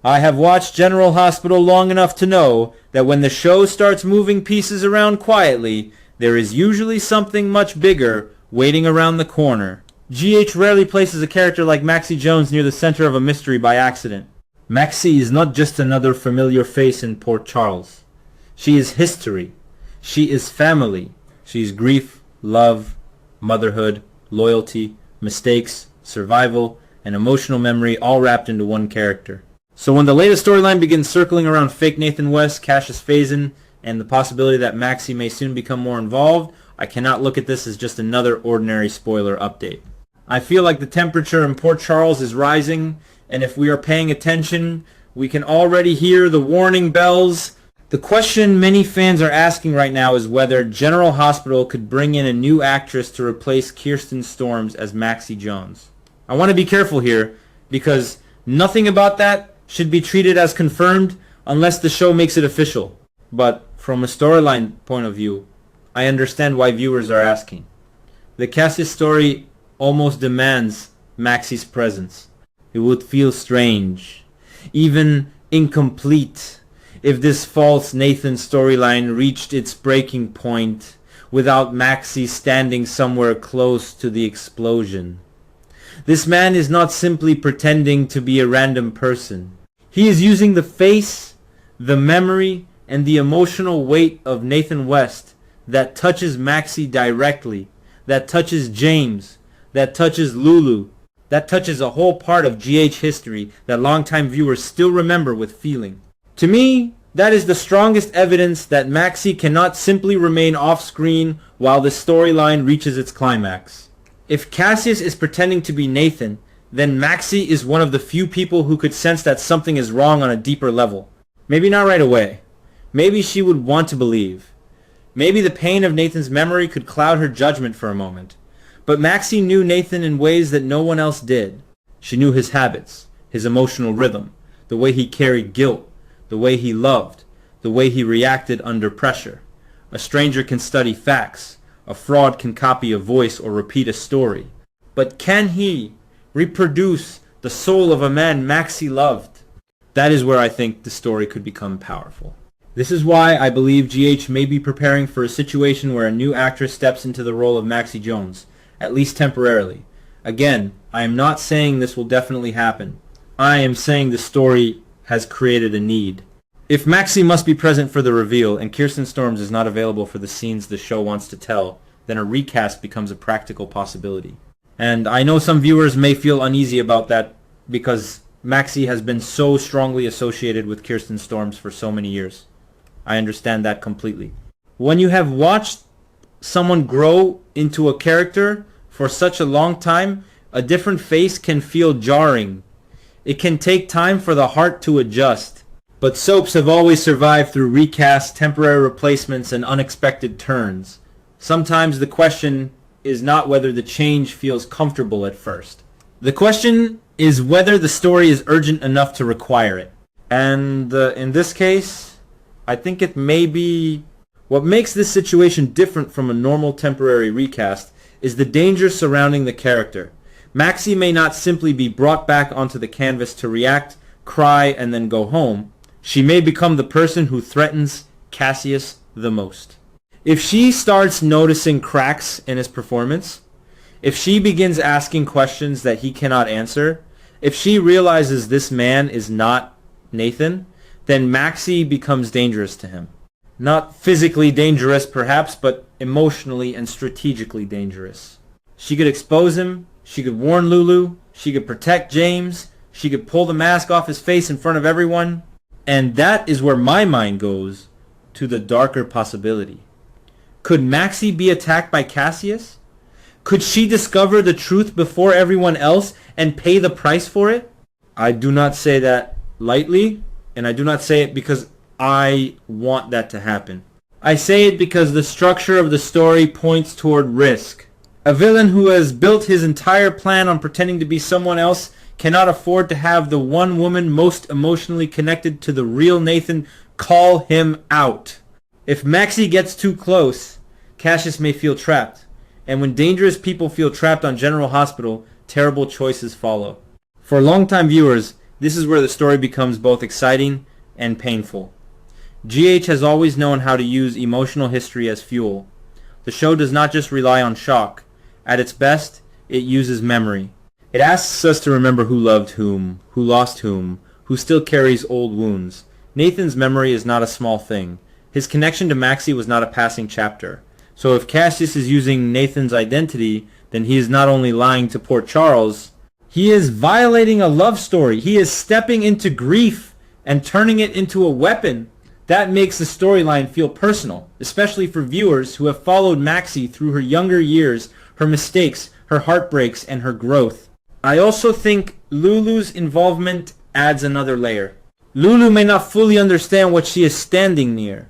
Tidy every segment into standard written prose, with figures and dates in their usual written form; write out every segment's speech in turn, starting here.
I have watched General Hospital long enough to know that when the show starts moving pieces around quietly, there is usually something much bigger waiting around the corner. GH rarely places a character like Maxie Jones near the center of a mystery by accident. Maxie is not just another familiar face in Port Charles. She is history. She is family. She is grief, love, motherhood, loyalty, mistakes, survival, and emotional memory all wrapped into one character. So when the latest storyline begins circling around fake Nathan West, Cassius Phazon, and the possibility that Maxie may soon become more involved, I cannot look at this as just another ordinary spoiler update. I feel like the temperature in Port Charles is rising, and if we are paying attention, we can already hear the warning bells. The question many fans are asking right now is whether General Hospital could bring in a new actress to replace Kirsten Storms as Maxie Jones. I want to be careful here, because nothing about that should be treated as confirmed unless the show makes it official. But from a storyline point of view, I understand why viewers are asking. The Cassius story almost demands Maxie's presence. It would feel strange, even incomplete, if this false Nathan storyline reached its breaking point without Maxie standing somewhere close to the explosion. This man is not simply pretending to be a random person. He is using the face, the memory, and the emotional weight of Nathan West that touches Maxie directly, that touches James, that touches Lulu, that touches a whole part of GH history that longtime viewers still remember with feeling. To me, that is the strongest evidence that Maxie cannot simply remain off-screen while the storyline reaches its climax. If Cassius is pretending to be Nathan, then Maxie is one of the few people who could sense that something is wrong on a deeper level. Maybe not right away. Maybe she would want to believe. Maybe the pain of Nathan's memory could cloud her judgment for a moment. But Maxie knew Nathan in ways that no one else did. She knew his habits, his emotional rhythm, the way he carried guilt, the way he loved, the way he reacted under pressure. A stranger can study facts. A fraud can copy a voice or repeat a story. But can he reproduce the soul of a man Maxie loved? That is where I think the story could become powerful. This is why I believe GH may be preparing for a situation where a new actress steps into the role of Maxie Jones, at least temporarily. Again, I am not saying this will definitely happen. I am saying the story has created a need. If Maxie must be present for the reveal and Kirsten Storms is not available for the scenes the show wants to tell, then a recast becomes a practical possibility. And I know some viewers may feel uneasy about that because Maxie has been so strongly associated with Kirsten Storms for so many years. I understand that completely. When you have watched someone grow into a character for such a long time, a different face can feel jarring. It can take time for the heart to adjust. But soaps have always survived through recasts, temporary replacements, and unexpected turns. Sometimes the question is not whether the change feels comfortable at first. The question is whether the story is urgent enough to require it. And in this case, I think it may be... What makes this situation different from a normal temporary recast is the danger surrounding the character. Maxie may not simply be brought back onto the canvas to react, cry, and then go home. She may become the person who threatens Cassius the most. If she starts noticing cracks in his performance, if she begins asking questions that he cannot answer, if she realizes this man is not Nathan, then Maxie becomes dangerous to him. Not physically dangerous perhaps, but emotionally and strategically dangerous. She could expose him, she could warn Lulu, she could protect James, she could pull the mask off his face in front of everyone. And that is where my mind goes to the darker possibility. Could Maxie be attacked by Cassius? Could she discover the truth before everyone else and pay the price for it? I do not say that lightly, and I do not say it because I want that to happen. I say it because the structure of the story points toward risk. A villain who has built his entire plan on pretending to be someone else cannot afford to have the one woman most emotionally connected to the real Nathan call him out. If Maxie gets too close, Cassius may feel trapped. And when dangerous people feel trapped on General Hospital, terrible choices follow. For longtime viewers, This is where the story becomes both exciting and painful. GH has always known how to use emotional history as fuel. The show does not just rely on shock. At its best, it uses memory. It asks us to remember who loved whom, who lost whom, who still carries old wounds. Nathan's memory is not a small thing. His connection to Maxie was not a passing chapter. So if Cassius is using Nathan's identity, then he is not only lying to poor Charles, he is violating a love story. He is stepping into grief and turning it into a weapon. That makes the storyline feel personal, especially for viewers who have followed Maxie through her younger years, her mistakes, her heartbreaks, and her growth. I also think Lulu's involvement adds another layer. Lulu may not fully understand what she is standing near.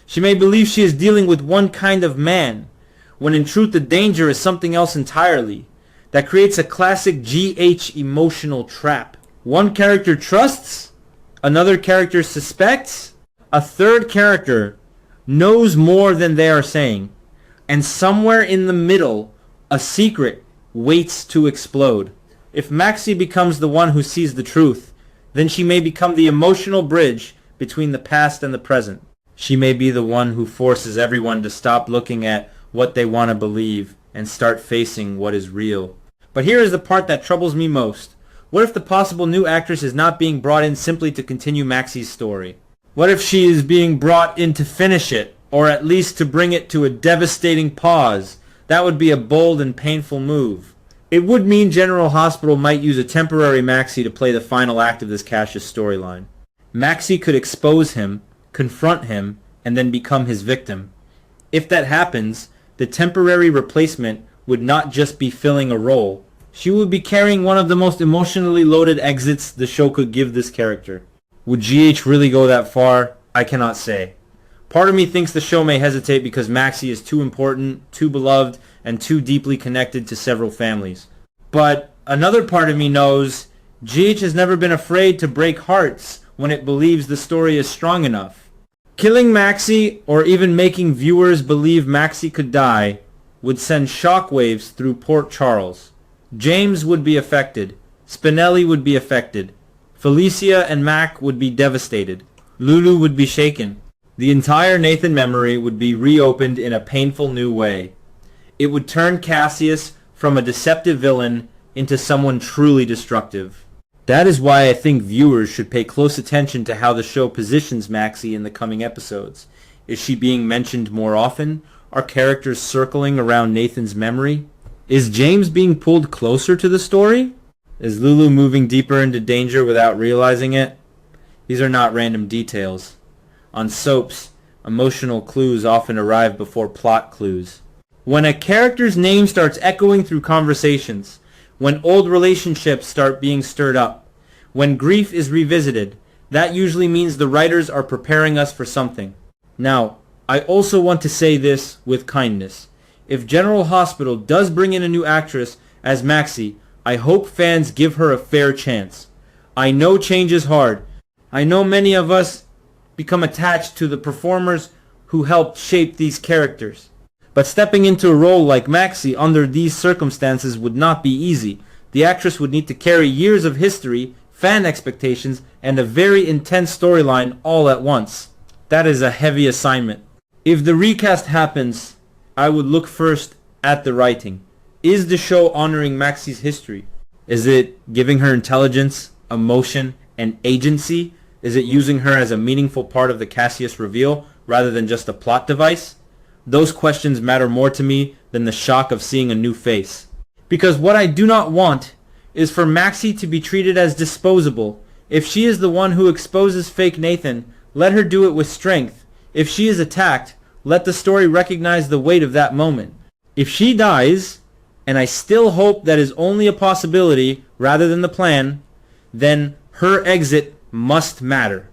She may believe she is dealing with one kind of man, when in truth the danger is something else entirely. That creates a classic GH emotional trap. One character trusts, another character suspects, a third character knows more than they are saying, and somewhere in the middle, a secret waits to explode. If Maxie becomes the one who sees the truth, then she may become the emotional bridge between the past and the present. She may be the one who forces everyone to stop looking at what they want to believe and start facing what is real. But here is the part that troubles me most. What if the possible new actress is not being brought in simply to continue Maxie's story? What if she is being brought in to finish it, or at least to bring it to a devastating pause? That would be a bold and painful move. It would mean General Hospital might use a temporary Maxie to play the final act of this Cassius storyline. Maxie could expose him, confront him, and then become his victim. If that happens, the temporary replacement would not just be filling a role. She would be carrying one of the most emotionally loaded exits the show could give this character. Would GH really go that far? I cannot say. Part of me thinks the show may hesitate because Maxie is too important, too beloved, and too deeply connected to several families. But another part of me knows GH has never been afraid to break hearts when it believes the story is strong enough. Killing Maxie, or even making viewers believe Maxie could die, would send shockwaves through Port Charles. James would be affected. Spinelli would be affected. Felicia and Mac would be devastated. Lulu would be shaken. The entire Nathan memory would be reopened in a painful new way. It would turn Cassius from a deceptive villain into someone truly destructive. That is why I think viewers should pay close attention to how the show positions Maxie in the coming episodes. Is she being mentioned more often? Are characters circling around Nathan's memory? Is James being pulled closer to the story? Is Lulu moving deeper into danger without realizing it? These are not random details. On soaps, emotional clues often arrive before plot clues. When a character's name starts echoing through conversations, when old relationships start being stirred up, when grief is revisited, that usually means the writers are preparing us for something. Now, I also want to say this with kindness. If General Hospital does bring in a new actress as Maxie, I hope fans give her a fair chance. I know change is hard. I know many of us become attached to the performers who helped shape these characters. But stepping into a role like Maxie under these circumstances would not be easy. The actress would need to carry years of history, fan expectations, and a very intense storyline all at once. That is a heavy assignment. If the recast happens, I would look first at the writing. Is the show honoring Maxie's history? Is it giving her intelligence, emotion, and agency? Is it using her as a meaningful part of the Cassius reveal rather than just a plot device? Those questions matter more to me than the shock of seeing a new face. Because what I do not want is for Maxie to be treated as disposable. If she is the one who exposes fake Nathan, let her do it with strength. If she is attacked, let the story recognize the weight of that moment. If she dies, and I still hope that is only a possibility rather than the plan, then her exit must matter.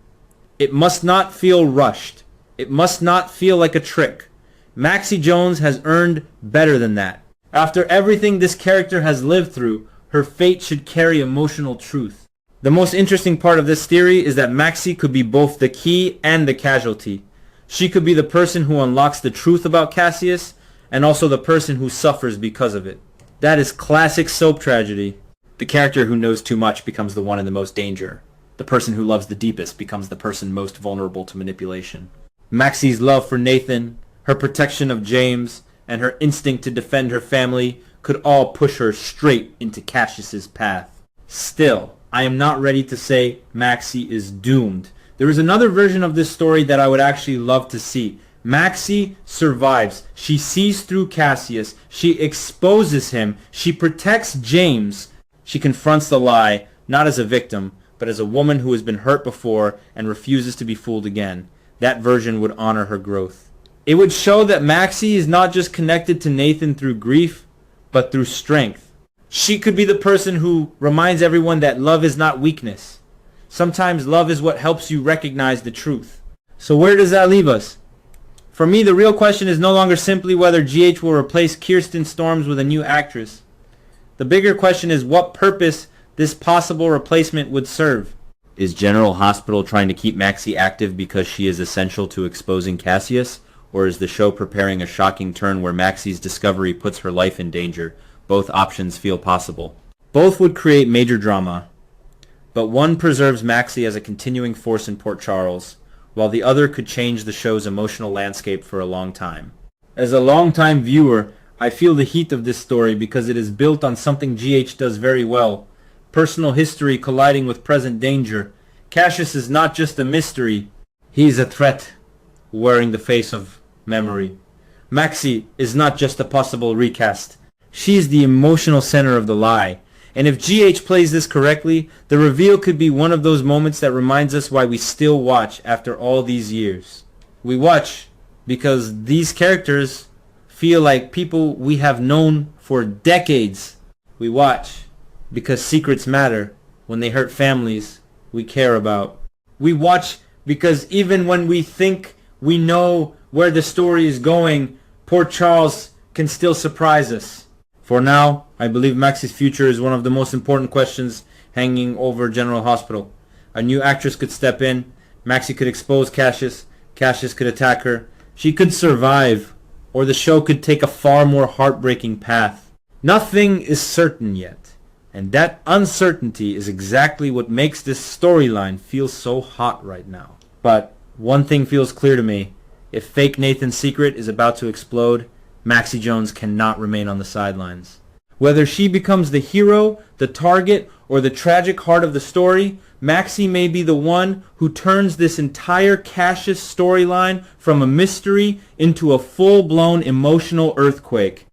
It must not feel rushed. It must not feel like a trick. Maxie Jones has earned better than that. After everything this character has lived through, her fate should carry emotional truth. The most interesting part of this theory is that Maxie could be both the key and the casualty. She could be the person who unlocks the truth about Cassius, and also the person who suffers because of it. That is classic soap tragedy. The character who knows too much becomes the one in the most danger. The person who loves the deepest becomes the person most vulnerable to manipulation. Maxie's love for Nathan, her protection of James, and her instinct to defend her family could all push her straight into Cassius's path. Still, I am not ready to say Maxie is doomed. There is another version of this story that I would actually love to see. Maxie survives. She sees through Cassius. She exposes him. She protects James. She confronts the lie, not as a victim, but as a woman who has been hurt before and refuses to be fooled again. That version would honor her growth. It would show that Maxie is not just connected to Nathan through grief, but through strength. She could be the person who reminds everyone that love is not weakness. Sometimes love is what helps you recognize the truth. So where does that leave us? For me, the real question is no longer simply whether GH will replace Kirsten Storms with a new actress. The bigger question is what purpose this possible replacement would serve. Is General Hospital trying to keep Maxie active because she is essential to exposing Cassius? Or is the show preparing a shocking turn where Maxie's discovery puts her life in danger? Both options feel possible. Both would create major drama, but one preserves Maxie as a continuing force in Port Charles, while the other could change the show's emotional landscape for a long time. As a long-time viewer, I feel the heat of this story because it is built on something GH does very well. Personal history colliding with present danger. Cassius is not just a mystery, he is a threat wearing the face of memory. Maxie is not just a possible recast. She is the emotional center of the lie. And if GH plays this correctly, the reveal could be one of those moments that reminds us why we still watch after all these years. We watch because these characters feel like people we have known for decades. We watch because secrets matter when they hurt families we care about. We watch because even when we think we know where the story is going, Port Charles can still surprise us. For now, I believe Maxie's future is one of the most important questions hanging over General Hospital. A new actress could step in, Maxie could expose Cassius, Cassius could attack her, she could survive, or the show could take a far more heartbreaking path. Nothing is certain yet, and that uncertainty is exactly what makes this storyline feel so hot right now. But one thing feels clear to me. If fake Nathan's secret is about to explode, Maxie Jones cannot remain on the sidelines. Whether she becomes the hero, the target, or the tragic heart of the story, Maxie may be the one who turns this entire Cassius storyline from a mystery into a full-blown emotional earthquake.